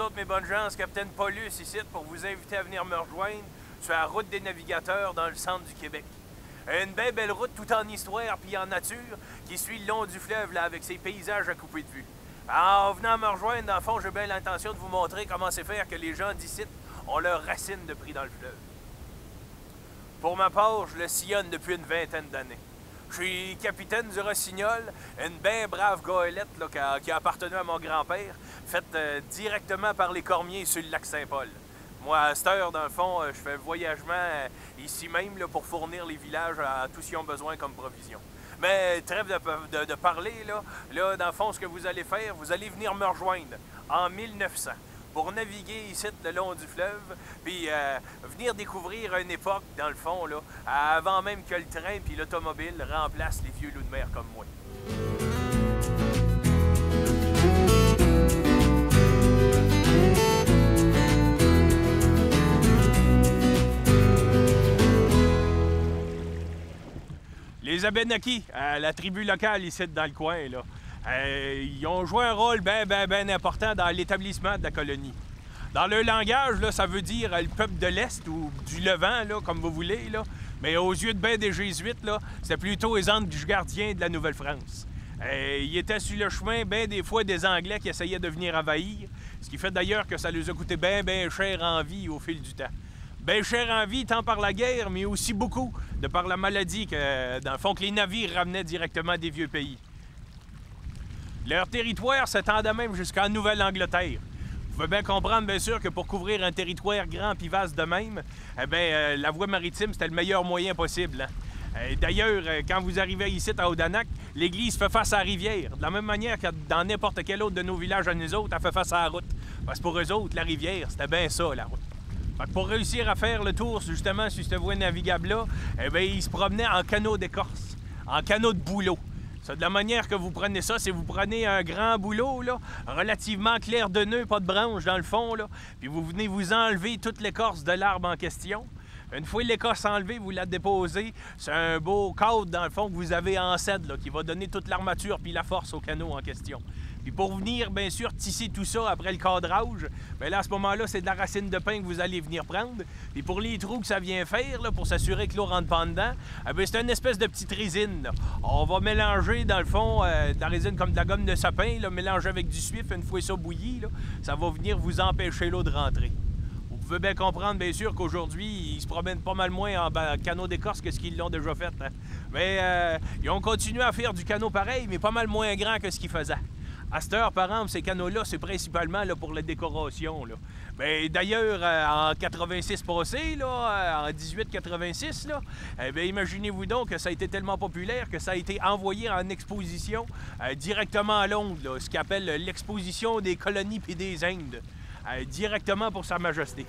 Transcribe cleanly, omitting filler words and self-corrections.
autres, mes bonnes gens, c'est Capitaine Paulus ici pour vous inviter à venir me rejoindre sur la route des navigateurs dans le centre du Québec. Une bien belle route tout en histoire puis en nature qui suit le long du fleuve là, avec ses paysages à couper de vue. En venant me rejoindre, dans le fond, j'ai bien l'intention de vous montrer comment c'est faire que les gens d'ici ont leurs racines de pris dans le fleuve. Pour ma part, je le sillonne depuis une vingtaine d'années. Je suis capitaine du Rossignol, une bien brave goélette là, qui a appartenu à mon grand-père, faite directement par les Cormiers sur le lac Saint-Paul. Moi, à cette heure, dans le fond, je fais le voyagement ici même là, pour fournir les villages à tout ce qu'ils ont besoin comme provision. Mais trêve de parler, là, dans le fond, ce que vous allez faire, vous allez venir me rejoindre en 1900 pour naviguer ici le long du fleuve, puis venir découvrir une époque, dans le fond, là, avant même que le train puis l'automobile remplacent les vieux loups de mer comme moi. Les Abénaquis, la tribu locale ici dans le coin, là, ils ont joué un rôle bien important dans l'établissement de la colonie. Dans leur langage, là, ça veut dire le peuple de l'Est ou du Levant, là, comme vous voulez. Là. Mais aux yeux de ben des Jésuites, c'est plutôt les anges gardiens de la Nouvelle-France. Ils étaient sur le chemin, bien des fois, des Anglais qui essayaient de venir envahir, ce qui fait d'ailleurs que ça les a coûté bien cher en vie au fil du temps. Bien cher en vie, tant par la guerre, mais aussi beaucoup de par la maladie que, dans le fond, que les navires ramenaient directement des vieux pays. Leur territoire s'étendait même jusqu'en Nouvelle-Angleterre. Vous pouvez bien comprendre, bien sûr, que pour couvrir un territoire grand et vaste de même, la voie maritime, c'était le meilleur moyen possible. Hein? D'ailleurs, quand vous arrivez ici à Odanak, l'église fait face à la rivière. De la même manière que dans n'importe quel autre de nos villages à nous autres, elle fait face à la route. Parce que pour eux autres, la rivière, c'était bien ça, la route. Pour réussir à faire le tour, justement, sur cette voie navigable-là, ils se promenaient en canot d'écorce, en canot de bouleau. Ça, de la manière que vous prenez ça, c'est vous prenez un grand bouleau, là, relativement clair de nœud, pas de branche dans le fond, là, puis vous venez vous enlever toute l'écorce de l'arbre en question. Une fois l'écorce enlevée, vous la déposez. C'est un beau cadre, dans le fond, que vous avez en cèdre, là, qui va donner toute l'armature puis la force au canot en question. Puis pour venir, bien sûr, tisser tout ça après le cadrage, bien là, à ce moment-là, c'est de la racine de pin que vous allez venir prendre. Puis pour les trous que ça vient faire, là, pour s'assurer que l'eau rentre pas dedans, c'est une espèce de petite résine. Là. On va mélanger, dans le fond, de la résine comme de la gomme de sapin, là, mélanger avec du suif, une fois ça bouilli, là, ça va venir vous empêcher l'eau de rentrer. Vous pouvez bien comprendre, bien sûr, qu'aujourd'hui, ils se promènent pas mal moins en canot d'écorce que ce qu'ils l'ont déjà fait. Hein. Mais ils ont continué à faire du canot pareil, mais pas mal moins grand que ce qu'ils faisaient. À cette heure, par exemple, ces canaux-là, c'est principalement là, pour la décoration. Là. Mais d'ailleurs, en 86 passé, là, en 1886, là, imaginez-vous donc que ça a été tellement populaire que ça a été envoyé en exposition directement à Londres, là, ce qu'on appelle l'exposition des colonies et des Indes, directement pour Sa Majesté.